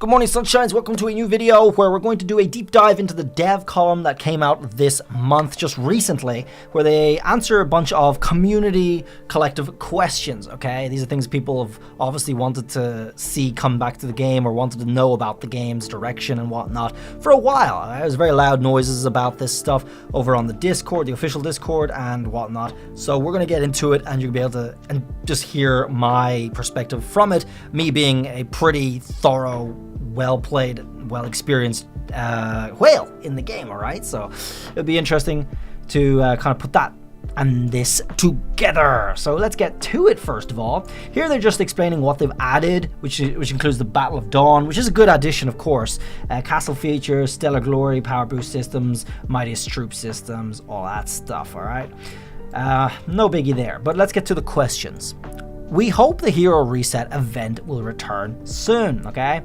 Good morning, sunshines. Welcome to a new video where we're going to do a deep dive into the dev column that came out this month, just recently, where they answer a bunch of community collective questions, okay? These are things people have obviously wanted to see come back to the game or wanted to know about the game's direction and whatnot for a while. There's very loud noises about this stuff over on the Discord, the official Discord and whatnot. So we're going to get into it and you'll be able to just hear my perspective from it, me being a pretty thorough, well-played, well-experienced whale in the game, alright? So it'll be interesting to kind of put that and this together. So let's get to it first of all. Here they're just explaining what they've added, which includes the Battle of Dawn, which is a good addition, of course. Castle features, Stellar Glory, Power Boost systems, Mightiest Troop systems, all that stuff, alright? No biggie there, but let's get to the questions. We hope the Hero Reset event will return soon, okay?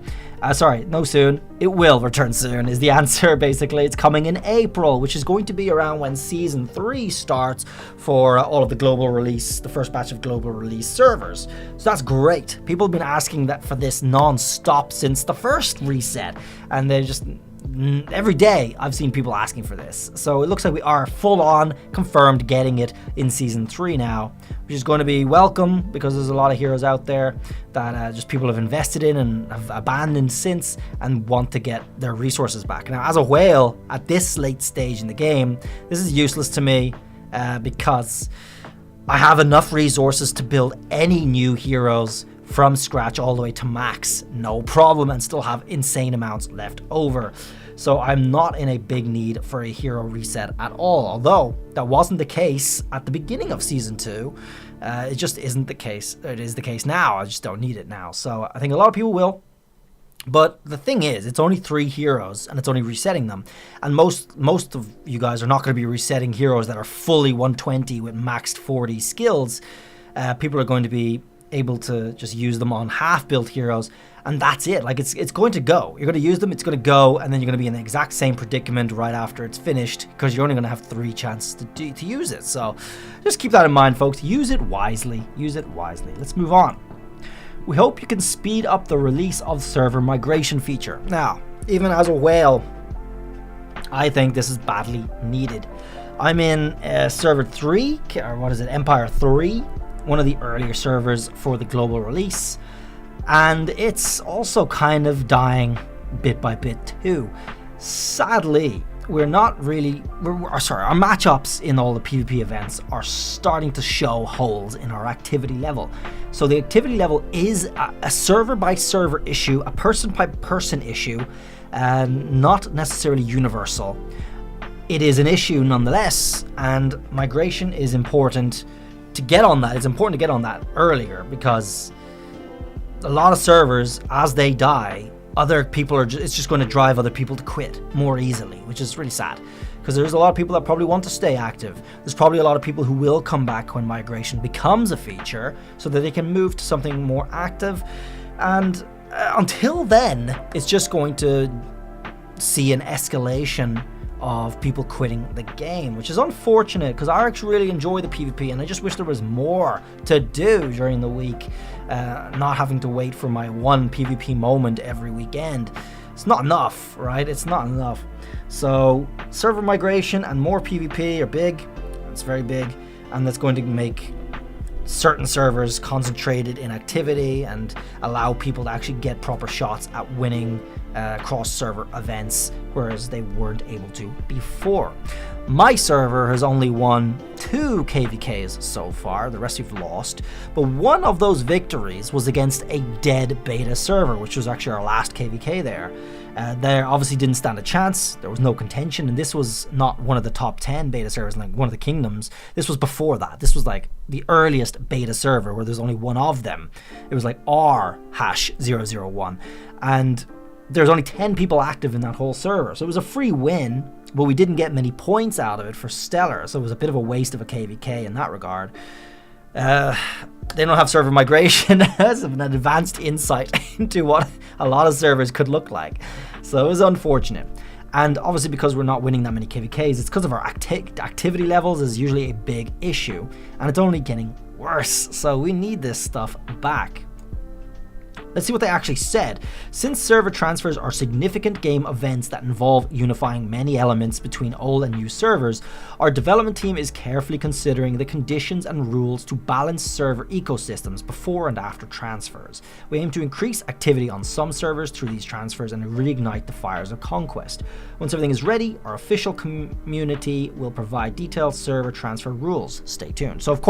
Sorry, no soon. It will return soon is the answer, basically. It's coming in April, which is going to be around when Season 3 starts for all of the global release, the first batch of global release servers. So that's great. People have been asking that for this non-stop since the first reset, and they just... every day I've seen people asking for this. So it looks like we are full on confirmed getting it in Season 3 now, which is going to be welcome because there's a lot of heroes out there that just people have invested in and have abandoned since and want to get their resources back. Now, as a whale at this late stage in the game, this is useless to me because I have enough resources to build any new heroes from scratch all the way to max, no problem, and still have insane amounts left over. So I'm not in a big need for a hero reset at all, although that wasn't the case at the beginning of Season 2. It just isn't the case. It is the case now. I just don't need it now. So I think a lot of people will. But the thing is, it's only 3 heroes and it's only resetting them. And most of you guys are not going to be resetting heroes that are fully 120 with maxed 40 skills. People are going to be able to just use them on half-built heroes, and that's it. Like, it's going to go. You're going to use them, it's going to go, and then you're going to be in the exact same predicament right after it's finished, because you're only going to have 3 chances to use it. So just keep that in mind, folks. Use it wisely. Use it wisely. Let's move on. We hope you can speed up the release of the server migration feature. Now, even as a whale, I think this is badly needed. I'm in server 3, or what is it, Empire 3, one of the earlier servers for the global release, and it's also kind of dying bit by bit too. Sadly, our matchups in all the PvP events are starting to show holes in our activity level. So the activity level is a server by server issue, a person by person issue, not necessarily universal. It is an issue nonetheless, and migration is important to get on that. It's important to get on that earlier, because a lot of servers, as they die, other people it's just going to drive other people to quit more easily, which is really sad, because there's a lot of people that probably want to stay active. There's probably a lot of people who will come back when migration becomes a feature so that they can move to something more active, and until then it's just going to see an escalation of people quitting the game, which is unfortunate, because I actually really enjoy the PvP and I just wish there was more to do during the week, not having to wait for my one PvP moment every weekend. It's not enough, right? It's not enough. So server migration and more PvP are big. It's very big, and that's going to make certain servers concentrated in activity and allow people to actually get proper shots at winning cross-server events, whereas they weren't able to before. My server has only won 2 KVKs so far, the rest you've lost, but one of those victories was against a dead beta server, which was actually our last KVK there. They obviously didn't stand a chance, there was no contention, and this was not one of the top 10 beta servers like one of the kingdoms. This was before that. This was like the earliest beta server where there's only one of them. It was like R#001, and there's only 10 people active in that whole server, so it was a free win, but we didn't get many points out of it for Stellar, so it was a bit of a waste of a KVK in that regard. They don't have server migration as an advanced insight into what a lot of servers could look like, so it was unfortunate. And obviously, because we're not winning that many KVKs, it's because of our activity levels is usually a big issue, and it's only getting worse, so we need this stuff back. Let's see what they actually said. Since server transfers are significant game events that involve unifying many elements between old and new servers, our development team is carefully considering the conditions and rules to balance server ecosystems before and after transfers. We aim to increase activity on some servers through these transfers and reignite the fires of conquest. Once everything is ready, our official community will provide detailed server transfer rules. Stay tuned. So of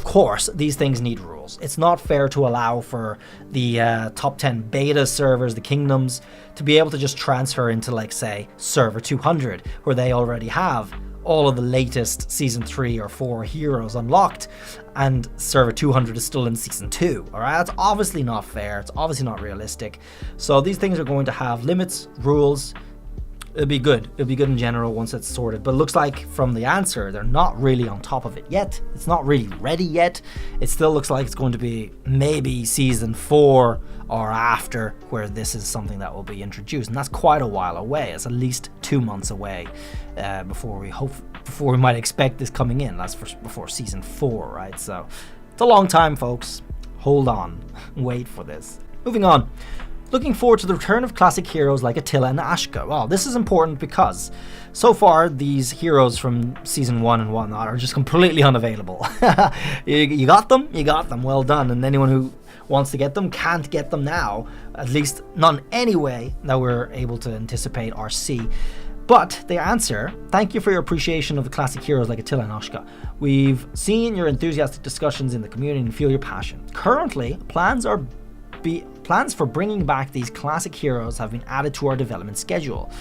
course, these things need rules. It's not fair to allow for the top 10 beta servers, the kingdoms, to be able to just transfer into, like, say, server 200, where they already have all of the latest season 3 or 4 heroes unlocked, and server 200 is still in season 2. All right, that's obviously not fair. It's obviously not realistic. So these things are going to have limits, rules. It'll be good. It'll be good in general once it's sorted. But it looks like from the answer, they're not really on top of it yet. It's not really ready yet. It still looks like it's going to be maybe season 4 or after, where this is something that will be introduced. And that's quite a while away. It's at least 2 months away before we might expect this coming in. That's before season 4, right? So it's a long time, folks. Hold on. Wait for this. Moving on. Looking forward to the return of classic heroes like Attila and Ashka. Well, this is important because so far these heroes from season 1 and whatnot are just completely unavailable. You got them? You got them. Well done. And anyone who wants to get them can't get them now. At least not in any way that we're able to anticipate or see. But the answer, thank you for your appreciation of the classic heroes like Attila and Ashka. We've seen your enthusiastic discussions in the community and feel your passion. Currently, plans for bringing back these classic heroes have been added to our development schedule.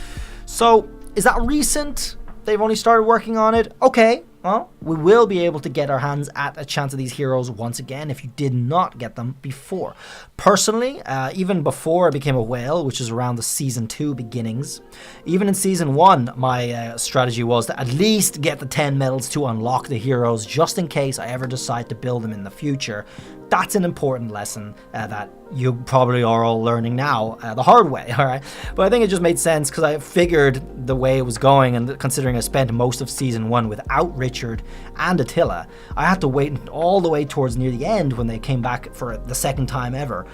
So, is that recent? They've only started working on it? Okay, well, we will be able to get our hands at a chance of these heroes once again if you did not get them before. Personally, even before I became a whale, which is around the season 2 beginnings, even in season 1, my strategy was to at least get the 10 medals to unlock the heroes just in case I ever decide to build them in the future. That's an important lesson that you probably are all learning now the hard way, all right? But I think it just made sense because I figured the way it was going, and considering I spent most of season 1 without Richard and Attila, I had to wait all the way towards near the end when they came back for the second time ever.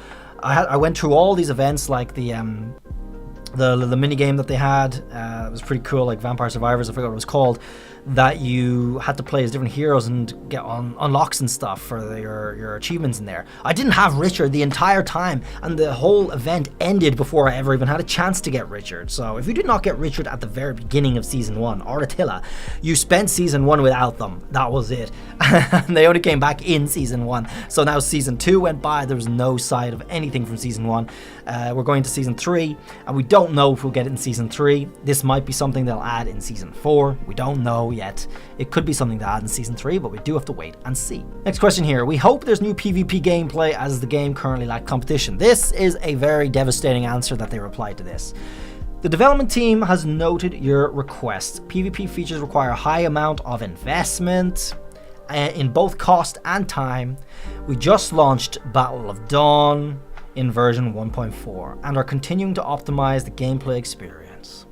I went through all these events like the mini game that they had. It was pretty cool, like Vampire Survivors, I forgot what it was called, that you had to play as different heroes and get on unlocks and stuff for your achievements in there. I didn't have Richard the entire time, and the whole event ended before I ever even had a chance to get Richard. So if you did not get Richard at the very beginning of season 1, or Attila, you spent season 1 without them. That was it. And they only came back in season 1. So now season 2 went by, there was no sight of anything from season 1. We're going to season 3, and we don't know if we'll get it in season 3. This might be something they'll add in season 4. We don't know yet. It could be something to add in season 3, but we do have to wait and see. Next question here. We hope there's new PvP gameplay as the game currently lacks competition. This is a very devastating answer that they replied to this. The development team has noted your request. PvP features require a high amount of investment in both cost and time. We just launched Battle of Dawn in version 1.4 and are continuing to optimize the gameplay experience.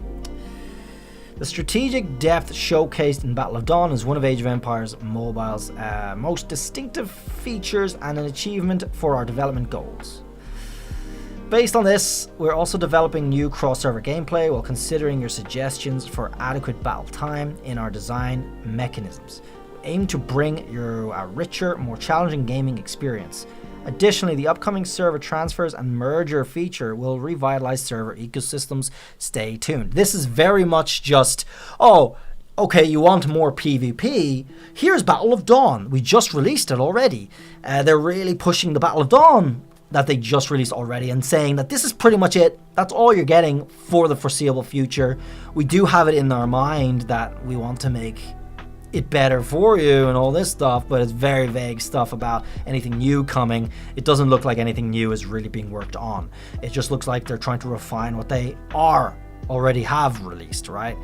The strategic depth showcased in Battle of Dawn is one of Age of Empires Mobile's most distinctive features and an achievement for our development goals. Based on this, we're also developing new cross-server gameplay while considering your suggestions for adequate battle time in our design mechanisms. We aim to bring you a richer, more challenging gaming experience. Additionally, the upcoming server transfers and merger feature will revitalize server ecosystems. Stay tuned. This is very much just, oh, okay, you want more PvP? Here's Battle of Dawn. We just released it already. They're really pushing the Battle of Dawn that they just released already and saying that this is pretty much it. That's all you're getting for the foreseeable future. We do have it in our mind that we want to make it better for you and all this stuff, but it's very vague stuff about anything new coming. It doesn't look like anything new is really being worked on. It just looks like they're trying to refine what they already have released, right?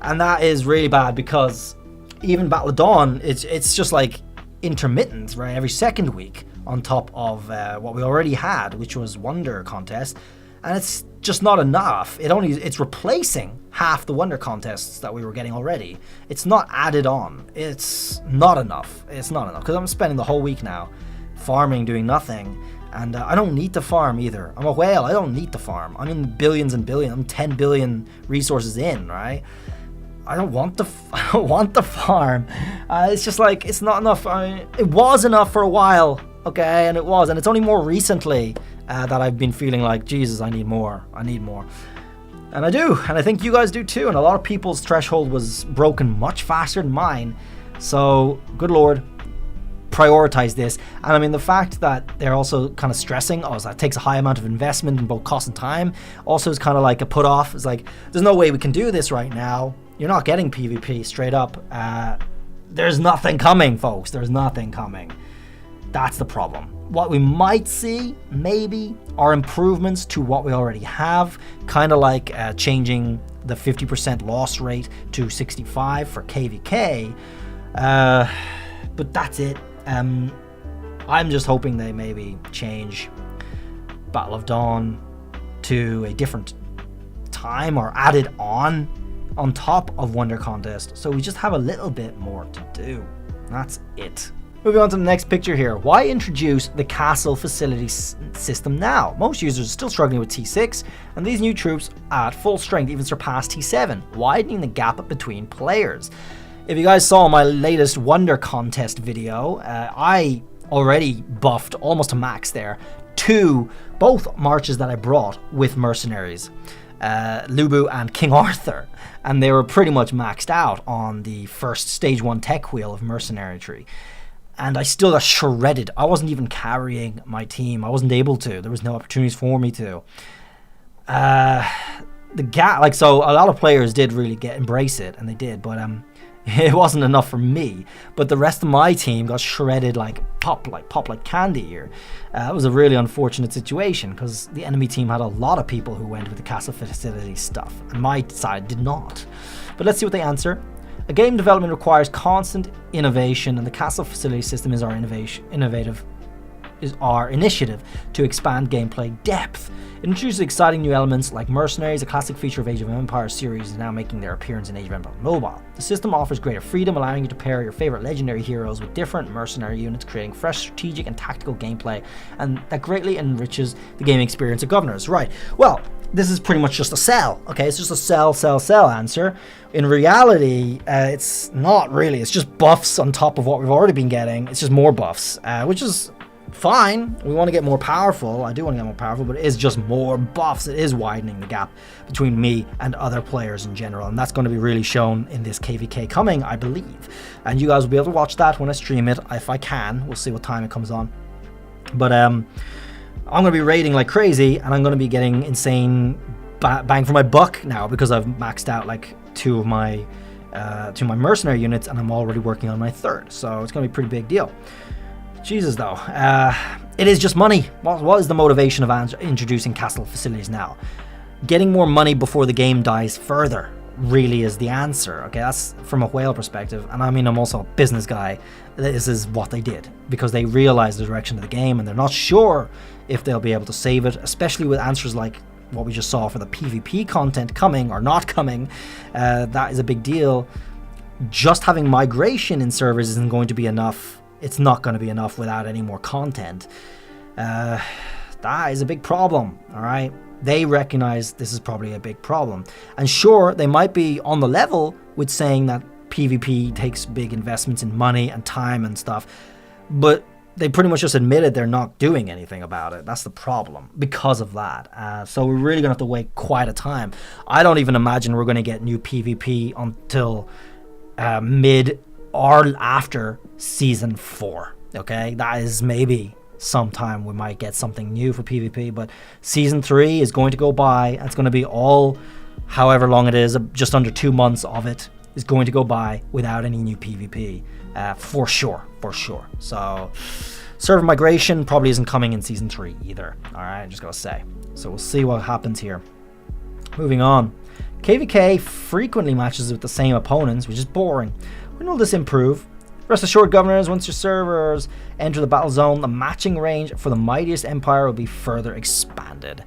And that is really bad because even Battle of Dawn, it's just like intermittent, right? Every second week on top of what we already had, which was Wonder Contest. And it's just not enough. It's replacing half the Wonder Contests that we were getting already. It's not added on. It's not enough. It's not enough because I'm spending the whole week now farming, doing nothing, And I don't need to farm either. I'm a whale. I don't need to farm. I'm in billions and billions. I'm 10 billion resources in, right? I don't want the farm. It's just like, it's not enough. It was enough for a while, okay? And it was. And it's only more recently that I've been feeling like, Jesus, I need more. I need more. And I do. And I think you guys do too. And a lot of people's threshold was broken much faster than mine. So, good Lord, prioritize this. And I mean, the fact that they're also kind of stressing, so that takes a high amount of investment in both cost and time, also is kind of like a put off. It's like, there's no way we can do this right now. You're not getting PvP straight up. There's nothing coming, folks. There's nothing coming. That's the problem. What we might see, maybe, are improvements to what we already have, kind of like changing the 50% loss rate to 65 for KVK. But that's it. I'm just hoping they maybe change Battle of Dawn to a different time or add it on top of Wonder Contest, so we just have a little bit more to do. That's it. Moving on to the next picture here. Why introduce the castle facility system now? Most users are still struggling with T6, and these new troops at full strength even surpass T7, widening the gap between players. If you guys saw my latest Wonder Contest video, I already buffed almost to max there to both marches that I brought with mercenaries, Lubu and King Arthur, and they were pretty much maxed out on the first stage 1 tech wheel of mercenary tree. And I still got shredded. I wasn't even carrying my team. I wasn't able to. There was no opportunities for me to. The gap, like, so a lot of players did really embrace it, and they did, but it wasn't enough for me. But the rest of my team got shredded like pop like candy here. It was a really unfortunate situation because the enemy team had a lot of people who went with the castle facility stuff, and my side did not. But let's see what they answer. A game development requires constant innovation, and the castle facility system is our initiative to expand gameplay depth. It introduces exciting new elements like mercenaries. A classic feature of Age of Empires series is now making their appearance in Age of Empires Mobile. The system offers greater freedom, allowing you to pair your favorite legendary heroes with different mercenary units, creating fresh strategic and tactical gameplay, and that greatly enriches the gaming experience of Governors. Right, well, this is pretty much just a sell, okay? It's just a sell answer. In reality, it's not really. It's just buffs on top of what we've already been getting. It's just more buffs, which is fine. We want to get more powerful. I do want to get more powerful, but it is just more buffs. It is widening the gap between me and other players in general, and that's going to be really shown in this KVK coming, I believe. And you guys will be able to watch that when I stream it, if I can. We'll see what time it comes on. But I'm going to be raiding like crazy, and I'm going to be getting insane bang for my buck now because I've maxed out like two of my mercenary units, and I'm already working on my third. So it's going to be a pretty big deal. Jesus, though, it is just money. What is the motivation of introducing castle facilities now? Getting more money before the game dies further really is the answer. Okay, that's from a whale perspective, and I mean, I'm also a business guy. This is what they did because they realized the direction of the game, and they're not sure if they'll be able to save it, especially with answers like what we just saw for the PvP content coming or not coming. That is a big deal. Just having migration in servers isn't going to be enough. It's not going to be enough without any more content. That is a big problem, all right? They recognize this is probably a big problem. And sure, they might be on the level with saying that PvP takes big investments in money and time and stuff, but they pretty much just admitted they're not doing anything about it. That's the problem because of that. So we're really going to have to wait quite a time. I don't even imagine we're going to get new PvP until mid or after Season 4, okay? That is maybe sometime we might get something new for PvP, but Season 3 is going to go by. It's going to be all, however long it is, just under 2 months of it is going to go by without any new PvP, for sure. So server migration probably isn't coming in Season 3 either, all right? I just gotta say. So we'll see what happens here. Moving on. KVK frequently matches with the same opponents, which is boring. When will this improve? Rest assured, Governors, once your servers enter the battle zone, the matching range for the mightiest empire will be further expanded.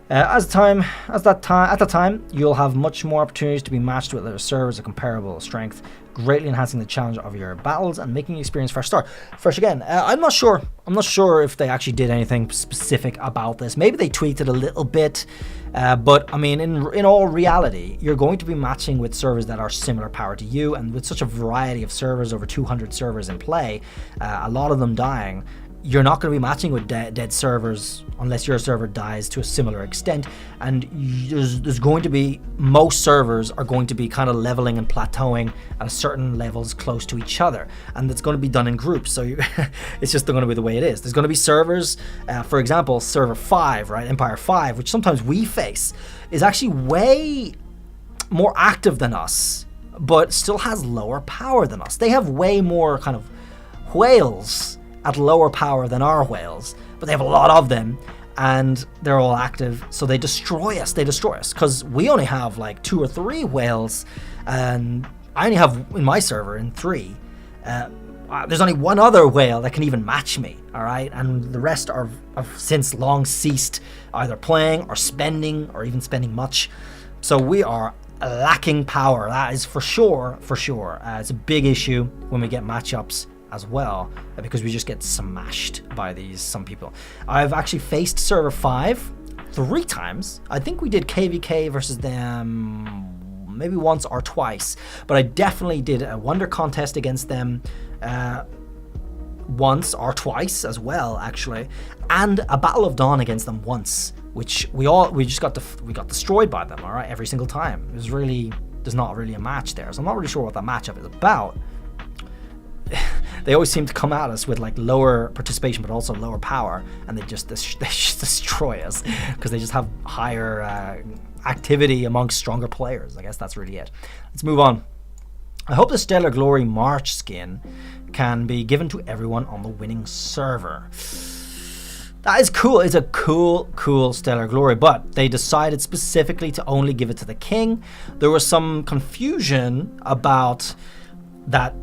At that time, you'll have much more opportunities to be matched with other servers of comparable strength greatly enhancing the challenge of your battles and making the experience fresh again. I'm not sure if they actually did anything specific about this. Maybe they tweaked it a little bit, but I mean, in all reality, you're going to be matching with servers that are similar power to you, and with such a variety of servers, over 200 servers in play, a lot of them dying. You're not going to be matching with dead servers unless your server dies to a similar extent, and there's going to be, most servers are going to be kind of leveling and plateauing at certain levels close to each other, and it's going to be done in groups, so it's just going to be the way it is. There's going to be servers, for example, server 5, right, Empire 5, which sometimes we face, is actually way more active than us, but still has lower power than us. They have way more kind of whales at lower power than our whales, but they have a lot of them, and they're all active, so they destroy us, because we only have like 2 or 3 whales, and I only have, in my server, in 3, there's only 1 other whale that can even match me, alright, and the rest have since long ceased either playing or spending, or even spending much, so we are lacking power, that is for sure. It's a big issue when we get matchups as well, because we just get smashed by some people. I've actually faced server 5 3 times. I think we did KVK versus them maybe once or twice, but I definitely did a wonder contest against them once or twice as well, actually, and a Battle of Dawn against them once, which we got destroyed by them, all right, every single time. There's not really a match there, so I'm not really sure what that matchup is about. They always seem to come at us with like lower participation but also lower power, and they just destroy us because they just have higher activity amongst stronger players. I guess that's really it. Let's move on. I hope the Stellar Glory March skin can be given to everyone on the winning server. That is cool. It's a cool Stellar Glory, but they decided specifically to only give it to the king. There was some confusion about that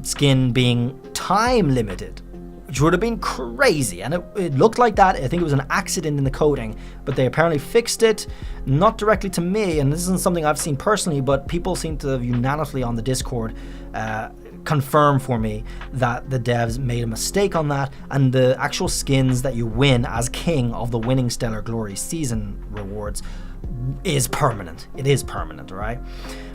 skin being time limited, which would have been crazy, and it looked like that. I think it was an accident in the coding, but they apparently fixed it, not directly to me, and this isn't something I've seen personally, but people seem to have unanimously on the Discord confirm for me that the devs made a mistake on that, and the actual skins that you win as king of the winning Stellar Glory season rewards is permanent. It is permanent, all right?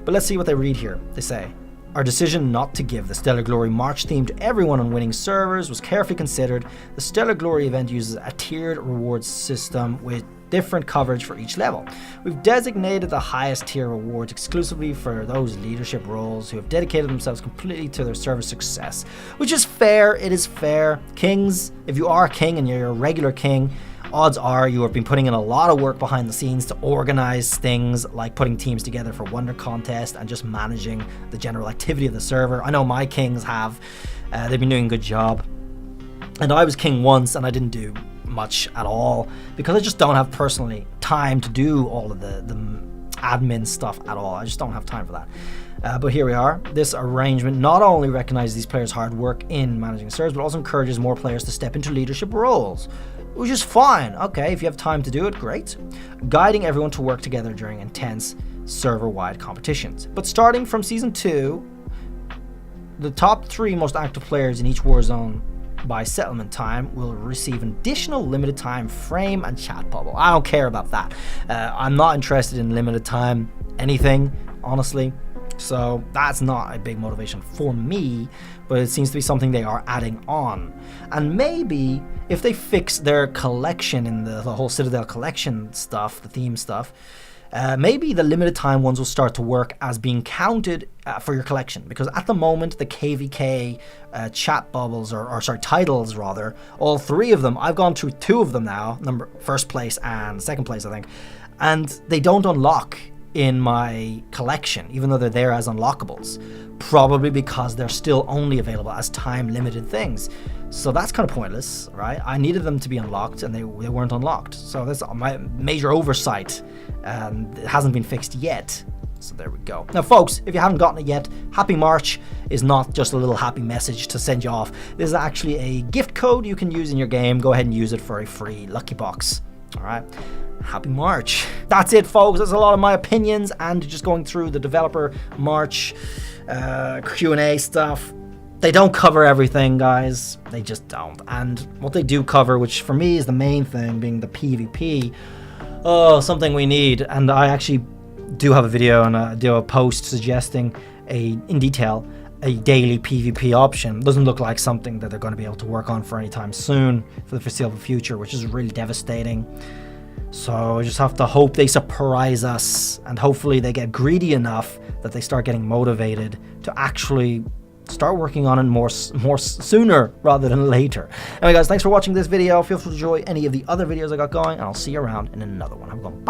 But let's see what they read here. They say, our decision not to give the Stellar Glory March theme to everyone on winning servers was carefully considered. The Stellar Glory event uses a tiered rewards system with different coverage for each level. We've designated the highest tier rewards exclusively for those leadership roles who have dedicated themselves completely to their server success, which is fair. It is fair. Kings, if you are a king and you're a regular king, odds are you have been putting in a lot of work behind the scenes to organize things like putting teams together for Wonder Contest and just managing the general activity of the server. I know my kings have. They've been doing a good job. And I was king once and I didn't do much at all because I just don't have personally time to do all of the admin stuff at all. I just don't have time for that. But here we are. This arrangement not only recognizes these players' hard work in managing servers, but also encourages more players to step into leadership roles, which is fine. Okay, if you have time to do it, great. Guiding everyone to work together during intense server-wide competitions. But starting from Season 2, the top 3 most active players in each Warzone by settlement time will receive an additional limited time frame and chat bubble. I don't care about that. I'm not interested in limited time anything, honestly. So that's not a big motivation for me, but it seems to be something they are adding on. And maybe if they fix their collection in the whole Citadel collection stuff, the theme stuff, maybe the limited time ones will start to work as being counted for your collection, because at the moment the KVK chat bubbles, or sorry, titles rather, all 3 of them, I've gone through 2 of them now, first place and second place I think, and they don't unlock in my collection even though they're there as unlockables, probably because they're still only available as time limited things. So that's kind of pointless, right? I needed them to be unlocked and they weren't unlocked. So that's my major oversight, and it hasn't been fixed yet. So there we go. Now folks, if you haven't gotten it yet, Happy March is not just a little happy message to send you off. This is actually a gift code you can use in your game. Go ahead and use it for a free lucky box. All right. Happy March. That's it, folks. That's a lot of my opinions and just going through the developer March Q&A stuff. They don't cover everything, guys. They just don't. And what they do cover, which for me is the main thing, being the PvP, something we need. And I actually do have a video and do a post suggesting in detail a daily PvP option. Doesn't look like something that they're going to be able to work on for any time soon, for the foreseeable future, which is really devastating. So I just have to hope they surprise us, and hopefully they get greedy enough that they start getting motivated to actually start working on it more sooner rather than later. Anyway, guys, thanks for watching this video. Feel free to enjoy any of the other videos I got going, and I'll see you around in another one. I'm going bye.